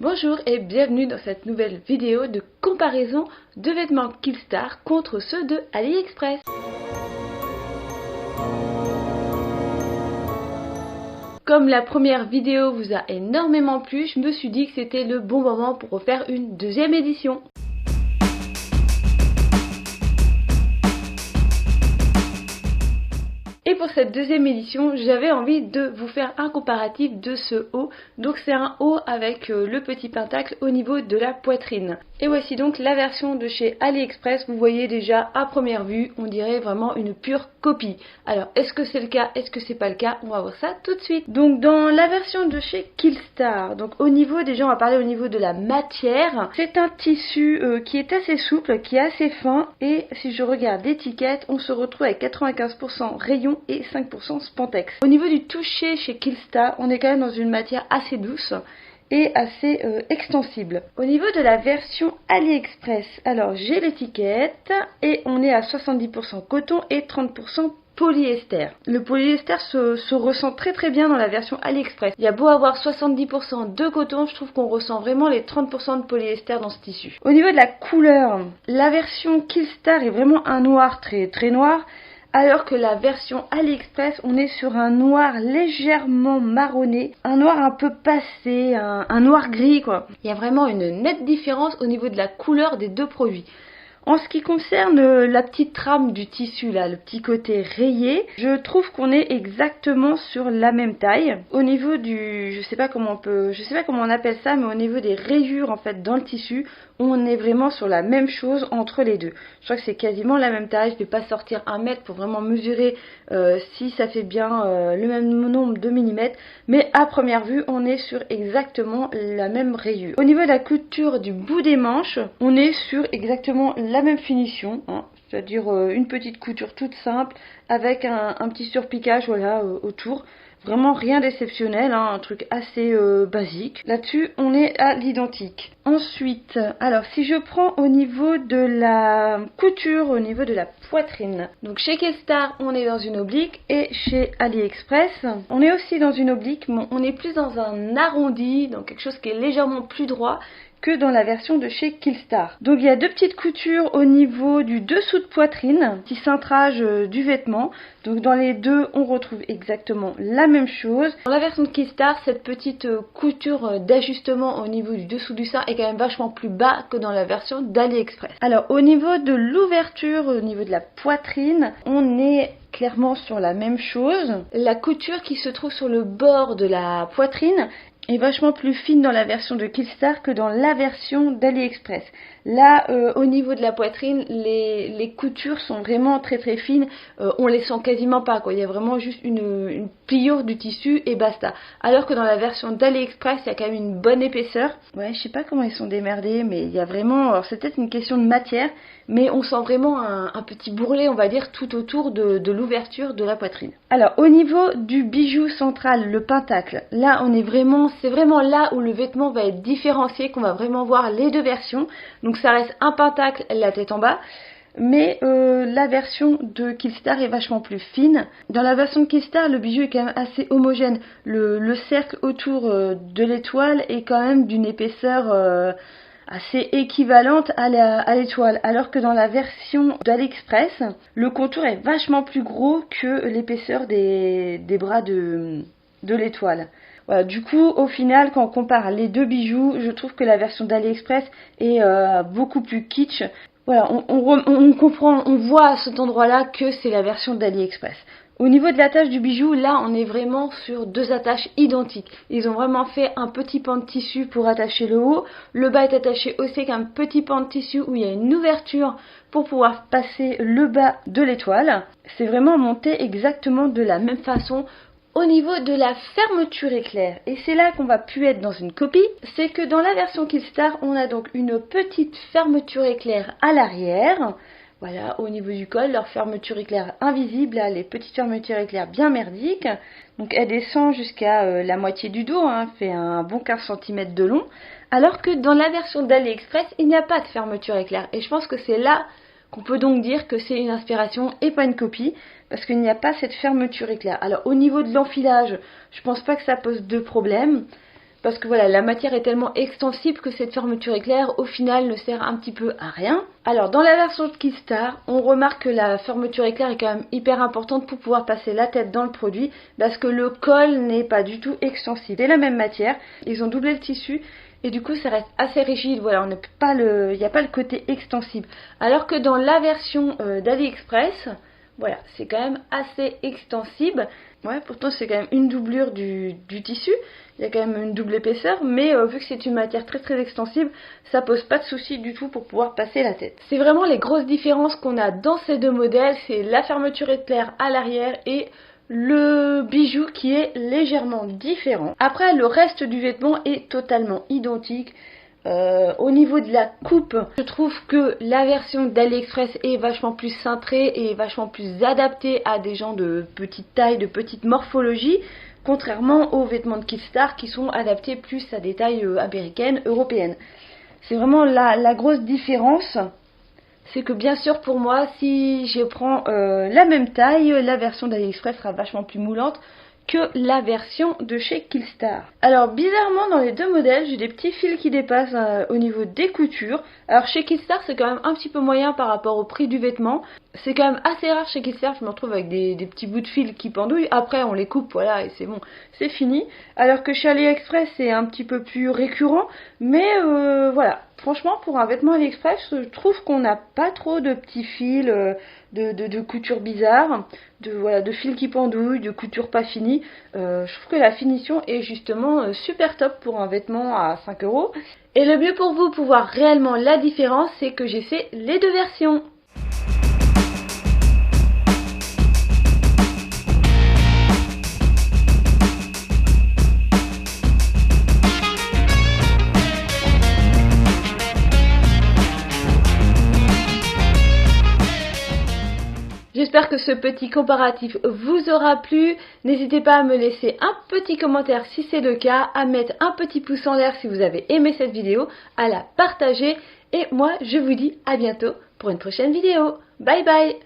Bonjour et bienvenue dans cette nouvelle vidéo de comparaison de vêtements Killstar contre ceux de AliExpress. Comme la première vidéo vous a énormément plu, je me suis dit que c'était le bon moment pour refaire une deuxième édition. Et pour cette deuxième édition, j'avais envie de vous faire un comparatif de ce haut. Donc c'est un haut avec le petit pentacle au niveau de la poitrine. Et voici donc la version de chez AliExpress. Vous voyez déjà à première vue, on dirait vraiment une pure copie. Alors est-ce que c'est le cas, est-ce que c'est pas le cas? On va voir ça tout de suite. Donc dans la version de chez Killstar, donc au niveau, déjà on va parler au niveau de la matière. C'est un tissu qui est assez souple, qui est assez fin. Et si je regarde l'étiquette, on se retrouve avec 95% rayon et 5% spandex. Au niveau du toucher chez Killstar, on est quand même dans une matière assez douce et assez extensible. Au niveau de la version AliExpress, alors j'ai l'étiquette et on est à 70% coton et 30% polyester. Le polyester se ressent très bien dans la version AliExpress. Il y a beau avoir 70% de coton, je trouve qu'on ressent vraiment les 30% de polyester dans ce tissu. Au niveau de la couleur, la version Killstar est vraiment un noir très noir. Alors que la version AliExpress, on est sur un noir légèrement marronné, un noir un peu passé, un noir gris quoi. Il y a vraiment une nette différence au niveau de la couleur des deux produits. En ce qui concerne la petite trame du tissu là, le petit côté rayé, je trouve qu'on est exactement sur la même taille. Au niveau du, je sais pas comment on appelle ça, mais au niveau des rayures en fait dans le tissu, on est vraiment sur la même chose entre les deux. Je crois que c'est quasiment la même taille. Je vais pas sortir un mètre pour vraiment mesurer si ça fait bien le même nombre de millimètres, mais à première vue, on est sur exactement la même rayure. Au niveau de la couture du bout des manches, on est sur exactement la même finition, hein, c'est-à-dire une petite couture toute simple avec un petit surpiquage voilà, autour. Vraiment rien d'exceptionnel, hein, un truc assez basique. Là-dessus, on est à l'identique. Ensuite, alors si je prends au niveau de la couture, au niveau de la poitrine. Donc chez Killstar, on est dans une oblique et chez AliExpress, on est aussi dans une oblique, mais on est plus dans un arrondi, donc quelque chose qui est légèrement plus droit que dans la version de chez Killstar. Donc il y a deux petites coutures au niveau du dessous de poitrine, petit cintrage du vêtement. Donc dans les deux, on retrouve exactement la même chose. Dans la version de Killstar, cette petite couture d'ajustement au niveau du dessous du sein est quand même vachement plus bas que dans la version d'AliExpress. Alors au niveau de l'ouverture, au niveau de la poitrine, on est clairement sur la même chose. La couture qui se trouve sur le bord de la poitrine est vachement plus fine dans la version de Killstar que dans la version d'AliExpress. Là, au niveau de la poitrine, les coutures sont vraiment très fines. On les sent quasiment pas, quoi. Il y a vraiment juste une pliure du tissu et basta. Alors que dans la version d'AliExpress, il y a quand même une bonne épaisseur. Ouais, je sais pas comment ils sont démerdés, mais il y a vraiment... Alors c'est peut-être une question de matière, mais on sent vraiment un petit bourrelet, on va dire, tout autour de l'ouverture de la poitrine. Alors, au niveau du bijou central, le pentacle, là, c'est vraiment là où le vêtement va être différencié, qu'on va vraiment voir les deux versions. Donc ça reste un pentacle, la tête en bas, mais la version de Killstar est vachement plus fine. Dans la version de Killstar, le bijou est quand même assez homogène. Le cercle autour de l'étoile est quand même d'une épaisseur assez équivalente à l'étoile, alors que dans la version d'AliExpress, le contour est vachement plus gros que l'épaisseur des bras de l'étoile. Voilà, du coup, au final, quand on compare les deux bijoux, je trouve que la version d'AliExpress est beaucoup plus kitsch. Voilà, on comprend, on voit à cet endroit-là que c'est la version d'AliExpress. Au niveau de l'attache du bijou, là, on est vraiment sur deux attaches identiques. Ils ont vraiment fait un petit pan de tissu pour attacher le haut. Le bas est attaché aussi avec un petit pan de tissu où il y a une ouverture pour pouvoir passer le bas de l'étoile. C'est vraiment monté exactement de la même façon. Au niveau de la fermeture éclair, et c'est là qu'on va plus être dans une copie, c'est que dans la version Killstar, on a donc une petite fermeture éclair à l'arrière. Voilà, au niveau du col, leur fermeture éclair invisible, là, les petites fermetures éclair bien merdiques. Donc elle descend jusqu'à la moitié du dos, hein, fait un bon 15 cm de long. Alors que dans la version d'AliExpress, il n'y a pas de fermeture éclair. Et je pense que c'est là qu'on peut donc dire que c'est une inspiration et pas une copie, parce qu'il n'y a pas cette fermeture éclair. Alors au niveau de l'enfilage, je pense pas que ça pose de problème. parce que voilà, la matière est tellement extensible que cette fermeture éclair au final ne sert un petit peu à rien. Alors dans la version de Killstar, on remarque que la fermeture éclair est quand même hyper importante pour pouvoir passer la tête dans le produit, parce que le col n'est pas du tout extensible. C'est la même matière, ils ont doublé le tissu et du coup ça reste assez rigide, voilà, on ne peut pas il n'y a pas le côté extensible. Alors que dans la version d'AliExpress, voilà, c'est quand même assez extensible. Ouais, pourtant c'est quand même une doublure du tissu, il y a quand même une double épaisseur, mais vu que c'est une matière très très extensible, ça pose pas de souci du tout pour pouvoir passer la tête. C'est vraiment les grosses différences qu'on a dans ces deux modèles, c'est la fermeture éclair à l'arrière et le bijou qui est légèrement différent. Après, le reste du vêtement est totalement identique. Au niveau de la coupe, je trouve que la version d'AliExpress est vachement plus cintrée et vachement plus adaptée à des gens de petite taille, de petite morphologie, contrairement aux vêtements de Killstar qui sont adaptés plus à des tailles américaines, européennes. C'est vraiment la grosse différence. C'est que bien sûr pour moi, si je prends la même taille, la version d'AliExpress sera vachement plus moulante que la version de chez Killstar. Alors bizarrement dans les deux modèles, j'ai des petits fils qui dépassent au niveau des coutures. Alors chez Killstar c'est quand même un petit peu moyen par rapport au prix du vêtement. C'est quand même assez rare chez Killstar, je me retrouve avec des petits bouts de fil qui pendouillent. Après on les coupe, voilà, et c'est bon, c'est fini. Alors que chez AliExpress c'est un petit peu plus récurrent. Mais voilà, franchement pour un vêtement AliExpress, je trouve qu'on n'a pas trop de petits fils, de couture bizarre, de fils qui pendouillent, de couture pas finie. Je trouve que la finition est justement super top pour un vêtement à 5 €. Et le mieux pour vous pour voir réellement la différence, c'est que j'ai fait les deux versions. J'espère que ce petit comparatif vous aura plu. N'hésitez pas à me laisser un petit commentaire si c'est le cas, à mettre un petit pouce en l'air si vous avez aimé cette vidéo, à la partager. Et moi, je vous dis à bientôt pour une prochaine vidéo. Bye bye!